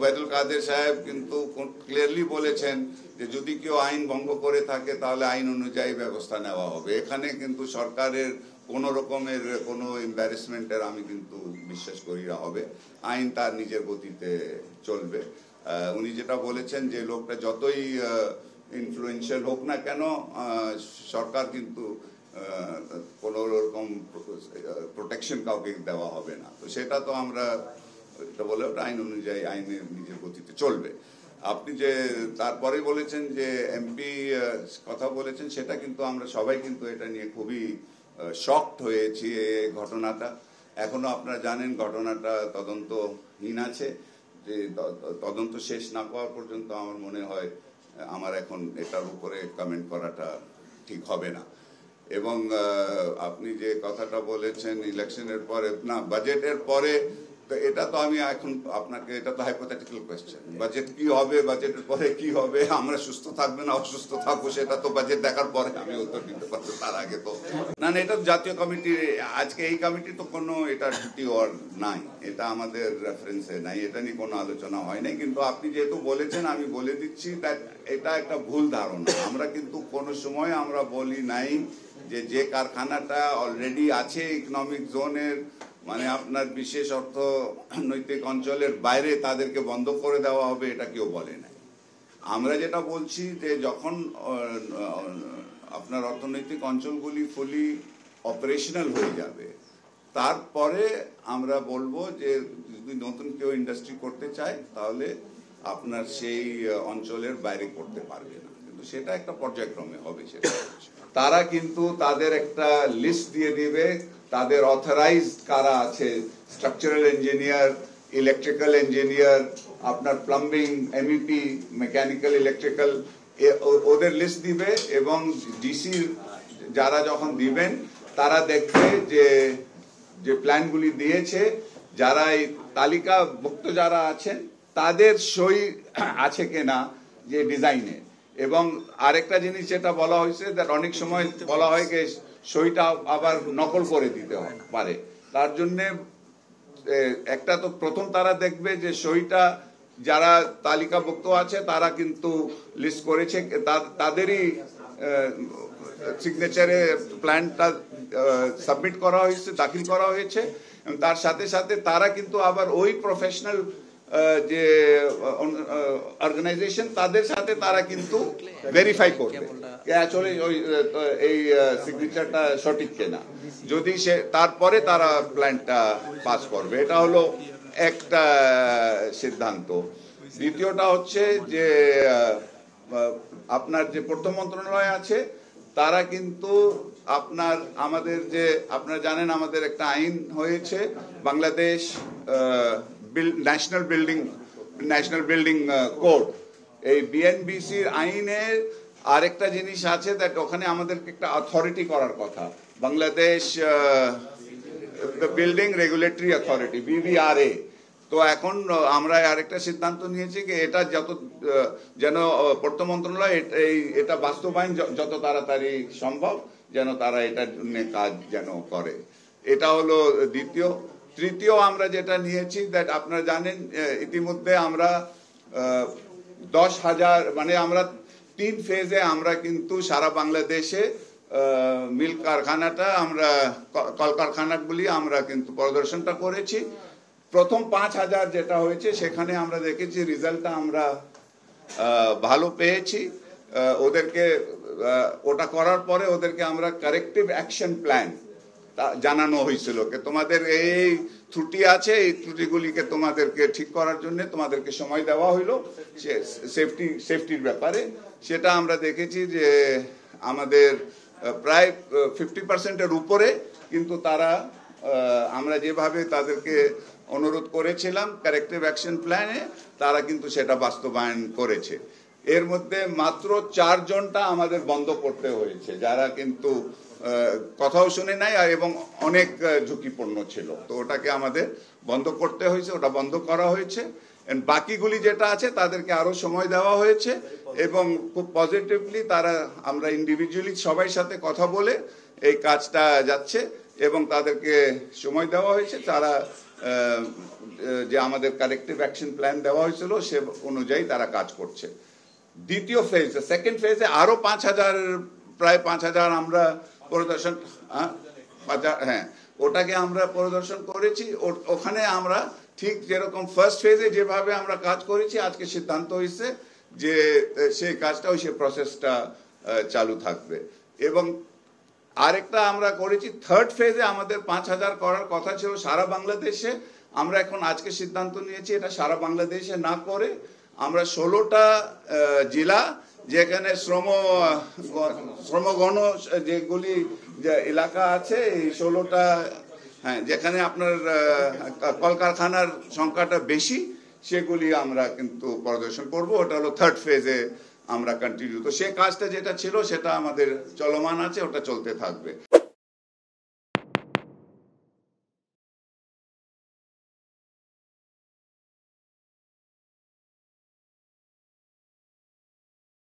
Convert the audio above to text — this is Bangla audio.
ওবায়দুল কাদের সাহেব কিন্তু ক্লিয়ারলি বলেছেন যে যদি কেউ আইন ভঙ্গ করে থাকে তাহলে আইন অনুযায়ী ব্যবস্থা নেওয়া হবে। এখানে কিন্তু সরকারের কোনো রকমের কোনো এম্বারেসমেন্টের আমি কিন্তু বিশ্বাস করি না হবে। আইন তার নিজের গতিতে চলবে। উনি যেটা বলেছেন যে লোকটা যতই ইনফ্লুয়েন্সিয়াল হোক না কেন, সরকার কিন্তু কোনো রকম প্রোটেকশন কাউকে দেওয়া হবে না। তো সেটা তো আমরা এটা বলে ওটা আইন অনুযায়ী আইনের নিজের গতিতে চলবে। আপনি যে তারপরে বলেছেন যে এমপি কথা বলেছেন, সেটা কিন্তু আমরা সবাই কিন্তু এটা নিয়ে খুবই শকড হয়েছি। এই ঘটনাটা এখনো আপনারা জানেন ঘটনাটা তদন্তহীন আছে। যে তদন্ত শেষ না করা পর্যন্ত আমার মনে হয় আমার এখন এটার উপরে কমেন্ট করাটা ঠিক হবে না। এবং আপনি যে কথাটা বলেছেন ইলেকশনের পরে না বাজেটের পরে, তো এটা তো আমি এখন আপনাকে, এটা তো হাইপোথেটিক্যাল কোয়েশ্চেন। বাজেট কি হবে, বাজেটের পরে কি হবে, আমরা সুস্থ থাকবে না অসুস্থ থাকবো, সেটা তো বাজেট দেখার পরে আমি উত্তর দিতে পারবো। তার আগে তো না, এটা জাতীয় কমিটির, আজকে এই কমিটি তো কোনো এটা ডিউটি ওর নাই, এটা আমাদের রেফারেন্সে নাই, এটা নিয়ে কোনো আলোচনা হয় নাই। কিন্তু আপনি যেহেতু বলেছেন আমি বলে দিচ্ছি, এটা একটা ভুল ধারণা। আমরা কিন্তু কোনো সময় আমরা বলি নাই যে কারখানাটা অলরেডি আছে ইকোনমিক জোনের, মানে আপনার বিশেষ অর্থনৈতিক অঞ্চলের বাইরে, তাদেরকে বন্ধ করে দেওয়া হবে, এটা কেউ বলে নাই। আমরা যেটা বলছি যে যখন আপনার অর্থনৈতিক অঞ্চলগুলি ফুলি অপারেশনাল হয়ে যাবে, তারপরে আমরা বলবো যে যদি নতুন কেউ ইন্ডাস্ট্রি করতে চায় তাহলে আপনার সেই অঞ্চলের বাইরে করতে পারবে না, কিন্তু সেটা একটা পর্যায়ক্রমে হবে। সেটা তারা কিন্তু তাদের একটা লিস্ট দিয়ে দিবে, তাদের অথরাইজড কারা আছে, স্ট্রাকচারাল ইঞ্জিনিয়ার, ইলেকট্রিক্যাল ইঞ্জিনিয়ার, আপনার প্লাম্বিং, এমইপি, মেকানিক্যাল, ইলেকট্রিক্যাল, ওদের লিস্ট দিবে। এবং ডিসি যারা যখন দিবেন তারা দেখবে যে প্ল্যানগুলি দিয়েছে, যারা এই তালিকাভুক্ত যারা আছেন তাদের সই আছে কিনা যে ডিজাইনে। এবং আরেকটা জিনিস যেটা বলা হয়েছে, অনেক সময় বলা হয় যে সইটা আবার নকল করে দিতে পারে, তার জন্য একটা তো প্রথম তারা দেখবে যে সইটা যারা তালিকাভুক্ত আছে তারা কিন্তু লিস্ট করেছে, তাদেরই সিগনেচারে প্ল্যানটা সাবমিট করা হয়েছে, দাখিল করা হয়েছে। তার সাথে সাথে তারা কিন্তু আবার ওই প্রফেশনাল যে অর্গানাইজেশন তাদের সাথে তারা কিন্তু ভেরিফাই করবে আসলে এই সিগনেচারটা সঠিক কিনা। যদি সে তারপরে তারা প্ল্যানটা পাস করবে, এটা হলো একটা সিদ্ধান্ত। দ্বিতীয়টা হচ্ছে যে আপনার যে পূর্ত মন্ত্রণালয় আছে তারা কিন্তু আমাদের যে আপনারা জানেন আমাদের একটা আইন হয়েছে, বাংলাদেশ ন্যাশনাল বিল্ডিং কোড। এই বিএনবিসির আইনের আরেকটা জিনিস আছে, দ্যাট ওখানে আমাদেরকে একটা অথরিটি করার কথা, Bangladesh building regulatory authority, BBRA। তো এখন আমরা আরেকটা সিদ্ধান্ত নিয়েছি যে এটা যেন পূর্ত মন্ত্রণালয় এটা বাস্তবায়ন যত তাড়াতাড়ি সম্ভব যেন তারা এটার জন্য কাজ যেন করে। এটা হলো দ্বিতীয়। তৃতীয় আমরা যেটা নিয়েছি, দ্যাট আপনারা জানেন ইতিমধ্যে আমরা 10,000 মানে আমরা 3 ফেজে আমরা কিন্তু সারা বাংলাদেশে মিল কারখানাটা আমরা কলকারখানাগুলি আমরা কিন্তু পরিদর্শনটা করেছি। প্রথম 5,000 যেটা হয়েছে সেখানে আমরা দেখেছি রেজাল্টটা আমরা ভালো পেয়েছি। ওদেরকে ওটা করার পরে ওদেরকে আমরা কারেক্টিভ অ্যাকশন প্ল্যান জানানো হয়েছিল যে তোমাদের এই ত্রুটি আছে, এই ত্রুটিগুলিকে তোমাদেরকে ঠিক করার জন্য তোমাদেরকে সময় দেওয়া হইলো সেফটির ব্যাপারে। সেটা আমরা দেখেছি যে আমাদের প্রায় 50%-এর উপরে কিন্তু তারা আমরা যেভাবে তাদেরকে অনুরোধ করেছিলাম কারেক্টিভ অ্যাকশন প্ল্যানে, তারা কিন্তু সেটা বাস্তবায়ন করেছে। এর মধ্যে মাত্র 4 জনটা আমাদের বন্ধ করতে হয়েছে, যারা কিন্তু কথাও শুনে নাই এবং অনেক ঝুঁকিপূর্ণ ছিল, তো ওটাকে আমাদের বন্ধ করতে হয়েছে, ওটা বন্ধ করা হয়েছে। বাকিগুলি যেটা আছে তাদেরকে আরো সময় দেওয়া হয়েছে এবং খুব পজিটিভলি তারা আমরা ইন্ডিভিজুয়ালি সবাই সাথে কথা বলে এই কাজটা যাচ্ছে এবং তাদেরকে সময় দেওয়া হয়েছে, তারা যে আমাদের কালেকটিভ অ্যাকশন প্ল্যান দেওয়া হয়েছিল সে অনুযায়ী তারা কাজ করছে। দ্বিতীয় ফেজে, সেকেন্ড ফেজে আরো 5,000, প্রায় 5,000 আমরা পরিদর্শন, হ্যাঁ ওটাকে আমরা পরিদর্শন করেছি। ওখানে আমরা ঠিক যেরকম ফার্স্ট ফেজে যেভাবে আমরা কাজ করেছি, আজকে সিদ্ধান্ত হয়েছে যে সেই কাজটা সেই প্রসেসটা চালু থাকবে। এবং আরেকটা আমরা করেছি থার্ড ফেজে, আমাদের 5,000 করার কথা ছিল সারা বাংলাদেশে। আমরা এখন আজকে সিদ্ধান্ত নিয়েছি এটা সারা বাংলাদেশে না করে আমরা 16টা জেলা, যেখানে শ্রমগণ যেগুলি এলাকা আছে, এই 16টা, হ্যাঁ যেখানে আপনার কলকারখানার সংখ্যাটা বেশি, সেগুলি আমরা কিন্তু পরিদর্শন করব। ওটা হলো থার্ড ফেজে আমরা কন্টিনিউ। তো সে কাজটা যেটা ছিল সেটা আমাদের চলমান আছে, ওটা চলতে থাকবে।